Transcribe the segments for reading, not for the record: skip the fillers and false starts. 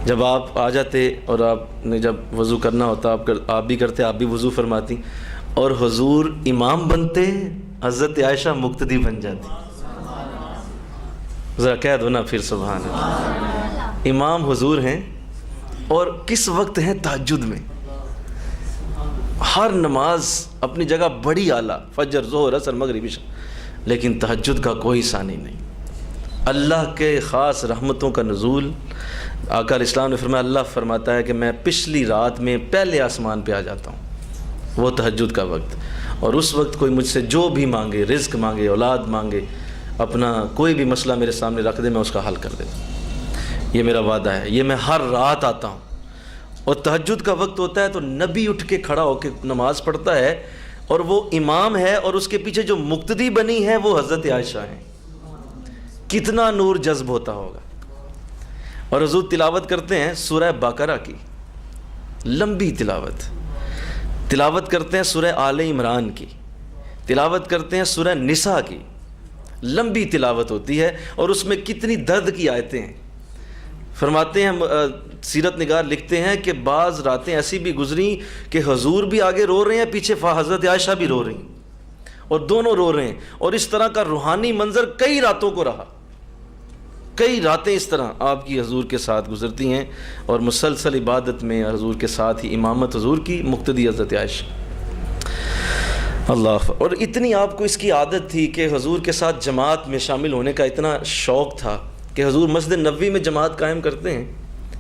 جب آپ آ جاتے اور آپ نے جب وضو کرنا ہوتا آپ بھی کرتے، آپ بھی وضو فرماتی، اور حضور امام بنتے، حضرت عائشہ مقتدی بن جاتی. ذرا کہہ دو نا پھر سبحان اللہ. امام حضور ہیں اور کس وقت ہیں؟ تہجد میں. ہر نماز اپنی جگہ بڑی اعلیٰ، فجر، ظہر، عصر، مغرب، عشاء، لیکن تہجد کا کوئی ثانی نہیں. اللہ کے خاص رحمتوں کا نزول. آقا علیہ السلام نے فرمایا، اللہ فرماتا ہے کہ میں پچھلی رات میں پہلے آسمان پہ آ جاتا ہوں، وہ تہجد کا وقت، اور اس وقت کوئی مجھ سے جو بھی مانگے، رزق مانگے، اولاد مانگے، اپنا کوئی بھی مسئلہ میرے سامنے رکھ دے، میں اس کا حل کر دیتا ہوں. یہ میرا وعدہ ہے، یہ میں ہر رات آتا ہوں. اور تہجد کا وقت ہوتا ہے تو نبی اٹھ کے کھڑا ہو کے نماز پڑھتا ہے، اور وہ امام ہے اور اس کے پیچھے جو مقتدی بنی ہے وہ حضرت عائشہ ہیں. کتنا نور جذب ہوتا ہوگا. اور حضور تلاوت کرتے ہیں سورہ بقرہ کی، لمبی تلاوت کرتے ہیں سورہ آل عمران کی، تلاوت کرتے ہیں سورہ نساء کی. لمبی تلاوت ہوتی ہے اور اس میں کتنی درد کی آیتیں ہیں. فرماتے ہیں سیرت نگار لکھتے ہیں کہ بعض راتیں ایسی بھی گزریں کہ حضور بھی آگے رو رہے ہیں، پیچھے حضرت عائشہ بھی رو رہی ہیں، اور دونوں رو رہے ہیں. اور اس طرح کا روحانی منظر کئی راتوں کو رہا. کئی راتیں اس طرح آپ کی حضور کے ساتھ گزرتی ہیں، اور مسلسل عبادت میں حضور کے ساتھ ہی امامت حضور کی، مقتدی حضرت عائشہ. اللہ. اور اتنی آپ کو اس کی عادت تھی کہ حضور کے ساتھ جماعت میں شامل ہونے کا اتنا شوق تھا کہ حضور مسجد نبوی میں جماعت قائم کرتے ہیں،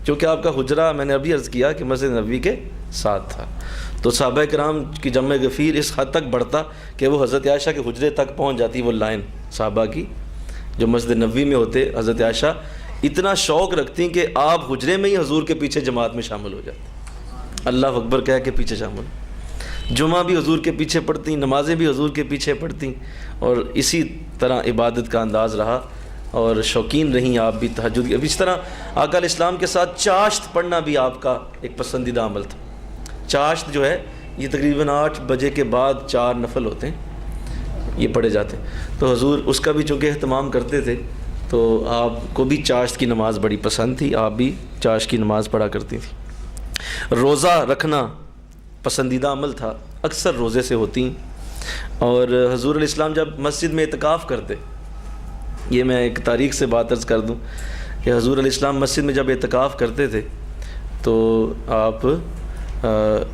کیونکہ آپ کا حجرہ میں نے ابھی عرض کیا کہ مسجد نبوی کے ساتھ تھا. تو صحابہ کرام کی جمع غفیر اس حد تک بڑھتا کہ وہ حضرت عائشہ کے حجرے تک پہنچ جاتی. وہ لائن صحابہ کی جو مسجد نبوی میں ہوتے، حضرت عائشہ اتنا شوق رکھتی کہ آپ حجرے میں ہی حضور کے پیچھے جماعت میں شامل ہو جاتے. اللہ اکبر کہہ کے پیچھے شامل. جمعہ بھی حضور کے پیچھے پڑھتی، نمازیں بھی حضور کے پیچھے پڑھتی، اور اسی طرح عبادت کا انداز رہا. اور شوقین رہیں آپ بھی تہجد کی. اب اس طرح آقا علیہ السلام کے ساتھ چاشت پڑھنا بھی آپ کا ایک پسندیدہ عمل تھا. چاشت جو ہے یہ تقریباً 8 بجے کے بعد 4 نفل ہوتے ہیں، یہ پڑھے جاتے ہیں. تو حضور اس کا بھی چونکہ اہتمام کرتے تھے، تو آپ کو بھی چاشت کی نماز بڑی پسند تھی، آپ بھی چاشت کی نماز پڑھا کرتی تھی. روزہ رکھنا پسندیدہ عمل تھا، اکثر روزے سے ہوتی. اور حضور علیہ السلام جب مسجد میں اعتکاف کرتے، یہ میں ایک تاریخ سے بات عرض کر دوں کہ حضور علیہ السلام مسجد میں جب اعتکاف کرتے تھے تو آپ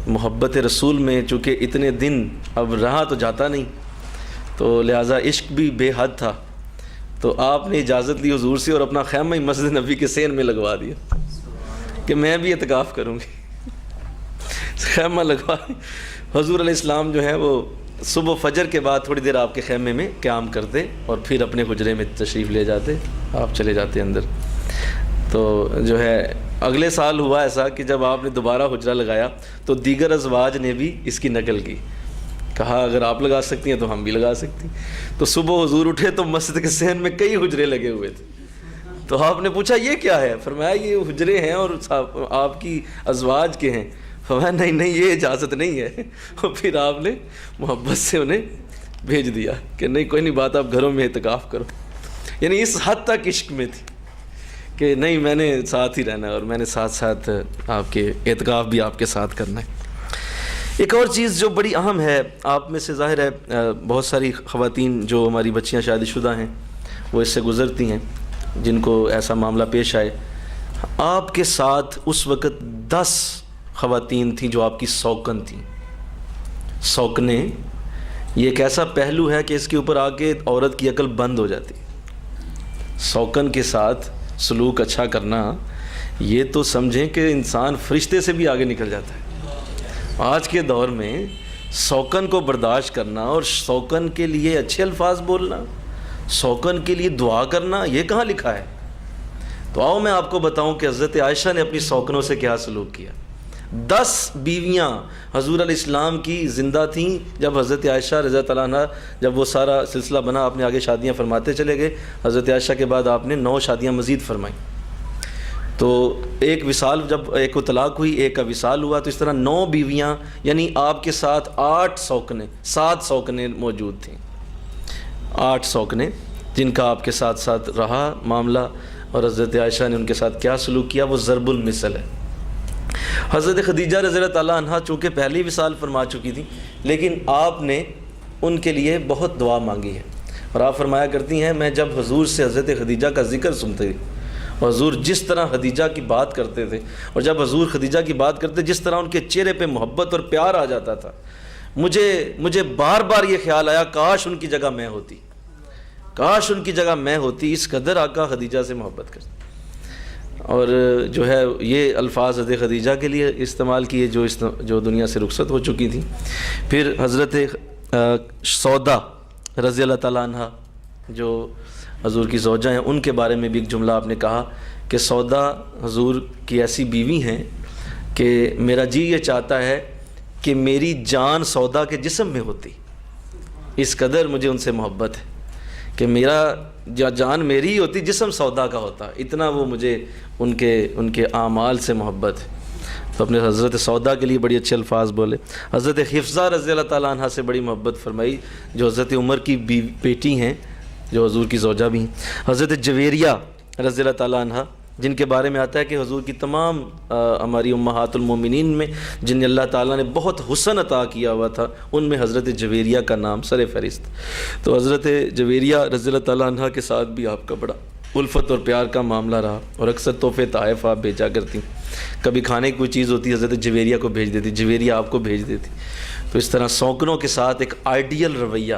محبت رسول میں چونکہ اتنے دن اب رہا تو جاتا نہیں، تو لہٰذا عشق بھی بے حد تھا، تو آپ نے اجازت لی حضور سے اور اپنا خیمہ ہی مسجد نبی کے سین میں لگوا دیا کہ میں بھی اعتکاف کروں گی. خیمہ لگوا. حضور علیہ السلام جو ہے وہ صبح فجر کے بعد تھوڑی دیر آپ کے خیمے میں قیام کرتے اور پھر اپنے حجرے میں تشریف لے جاتے، آپ چلے جاتے اندر. تو جو ہے اگلے سال ہوا ایسا کہ جب آپ نے دوبارہ حجرہ لگایا تو دیگر ازواج نے بھی اس کی نقل کی، کہا اگر آپ لگا سکتی ہیں تو ہم بھی لگا سکتی. تو صبح حضور اٹھے تو مسجد کے صحن میں کئی حجرے لگے ہوئے تھے. تو آپ نے پوچھا یہ کیا ہے؟ فرمایا یہ حجرے ہیں اور آپ کی ازواج کے ہیں. فرمایا نہیں یہ اجازت نہیں ہے. اور پھر آپ نے محبت سے انہیں بھیج دیا کہ نہیں کوئی نہیں بات، آپ گھروں میں اعتکاف کرو. یعنی اس حد تک عشق میں تھی کہ نہیں میں نے ساتھ ہی رہنا ہے اور میں نے ساتھ ساتھ آپ کے اعتکاف بھی آپ کے ساتھ کرنا ہے. ایک اور چیز جو بڑی اہم ہے، آپ میں سے ظاہر ہے بہت ساری خواتین جو ہماری بچیاں شادی شدہ ہیں وہ اس سے گزرتی ہیں جن کو ایسا معاملہ پیش آئے. آپ کے ساتھ اس وقت 10 خواتین تھیں جو آپ کی سوکن تھیں. سوکنے یہ ایک ایسا پہلو ہے کہ اس کے اوپر آ کے عورت کی عقل بند ہو جاتی. سوکن کے ساتھ سلوک اچھا کرنا، یہ تو سمجھیں کہ انسان فرشتے سے بھی آگے نکل جاتا ہے. آج کے دور میں سوکن کو برداشت کرنا اور سوکن کے لیے اچھے الفاظ بولنا، سوکن کے لیے دعا کرنا، یہ کہاں لکھا ہے؟ تو آؤ میں آپ کو بتاؤں کہ حضرت عائشہ نے اپنی سوکنوں سے کیا سلوک کیا. 10 بیویاں حضور علیہ السلام کی زندہ تھیں جب حضرت عائشہ رضی اللہ عنہا، جب وہ سارا سلسلہ بنا، آپ نے آگے شادیاں فرماتے چلے گئے. حضرت عائشہ کے بعد آپ نے 9 شادیاں مزید فرمائیں. تو ایک وصال، جب ایک کو طلاق ہوئی ایک کا وصال ہوا، تو اس طرح 9 بیویاں، یعنی آپ کے ساتھ 8 سوکنے، 7 سوکنے موجود تھیں. 8 سوکنے جن کا آپ کے ساتھ ساتھ رہا معاملہ. اور حضرت عائشہ نے ان کے ساتھ کیا سلوک کیا وہ ضرب المثل ہے۔ حضرت خدیجہ رضی اللہ تعالیٰ عنہ چونکہ پہلی وصال فرما چکی تھیں، لیکن آپ نے ان کے لیے بہت دعا مانگی ہے، اور آپ فرمایا کرتی ہیں میں جب حضور سے حضرت خدیجہ کا ذکر سنتے تھے، اور حضور جس طرح خدیجہ کی بات کرتے تھے، اور جب حضور خدیجہ کی بات کرتے جس طرح ان کے چہرے پہ محبت اور پیار آ جاتا تھا، مجھے بار بار یہ خیال آیا کاش ان کی جگہ میں ہوتی، کاش ان کی جگہ میں ہوتی، اس قدر آقا خدیجہ سے محبت کرتے۔ اور جو ہے یہ الفاظ حضرت خدیجہ کے لیے استعمال کیے جو دنیا سے رخصت ہو چکی تھیں۔ پھر حضرت سودا رضی اللہ تعالیٰ عنہ جو حضور کی زوجہ ہیں، ان کے بارے میں بھی ایک جملہ آپ نے کہا کہ سودا حضور کی ایسی بیوی ہیں کہ میرا جی یہ چاہتا ہے کہ میری جان سودا کے جسم میں ہوتی، اس قدر مجھے ان سے محبت ہے کہ میرا جان میری ہی ہوتی، جسم سودا کا ہوتا، اتنا وہ مجھے ان کے اعمال سے محبت ہے۔ تو اپنے حضرت سودا کے لیے بڑی اچھے الفاظ بولے۔ حضرت حفصہ رضی اللہ تعالیٰ عنہ سے بڑی محبت فرمائی، جو حضرت عمر کی بیٹی ہیں، جو حضور کی زوجہ بھی ہیں۔ حضرت جویریہ رضی اللہ تعالیٰ عنہ، جن کے بارے میں آتا ہے کہ حضور کی تمام ہماری امہات المومنین میں جن اللہ تعالیٰ نے بہت حسن عطا کیا ہوا تھا، ان میں حضرت جویریہ کا نام سر فہرست۔ تو حضرت جویریہ رضی اللہ تعالیٰ عنہ کے ساتھ بھی آپ کا بڑا الفت اور پیار کا معاملہ رہا، اور اکثر تحفے تحائف آپ بھیجا کرتی، کبھی کھانے کی کوئی چیز ہوتی حضرت جویریہ کو بھیج دیتی، جویریہ آپ کو بھیج دیتی۔ تو اس طرح سونکنوں کے ساتھ ایک آئیڈیل رویہ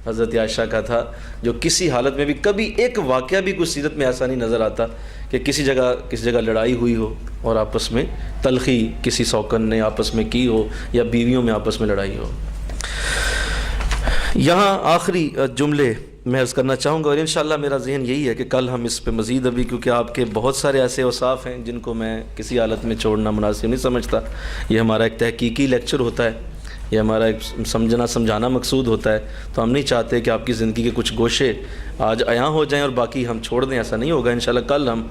حضرت عائشہ کا تھا، جو کسی حالت میں بھی کبھی ایک واقعہ بھی کچھ سیرت میں ایسا نہیں نظر آتا کہ کسی جگہ لڑائی ہوئی ہو اور آپس میں تلخی کسی سوکن نے آپس میں کی ہو، یا بیویوں میں آپس میں لڑائی ہو۔ یہاں آخری جملے میں عرض کرنا چاہوں گا، اور انشاءاللہ میرا ذہن یہی ہے کہ کل ہم اس پہ مزید ابھی، کیونکہ آپ کے بہت سارے ایسے اوصاف ہیں جن کو میں کسی حالت میں چھوڑنا مناسب نہیں سمجھتا۔ یہ ہمارا ایک تحقیقی لیکچر ہوتا ہے، یہ ہمارا ایک سمجھانا مقصود ہوتا ہے، تو ہم نہیں چاہتے کہ آپ کی زندگی کے کچھ گوشے آج عیاں ہو جائیں اور باقی ہم چھوڑ دیں، ایسا نہیں ہوگا۔ انشاءاللہ کل ہم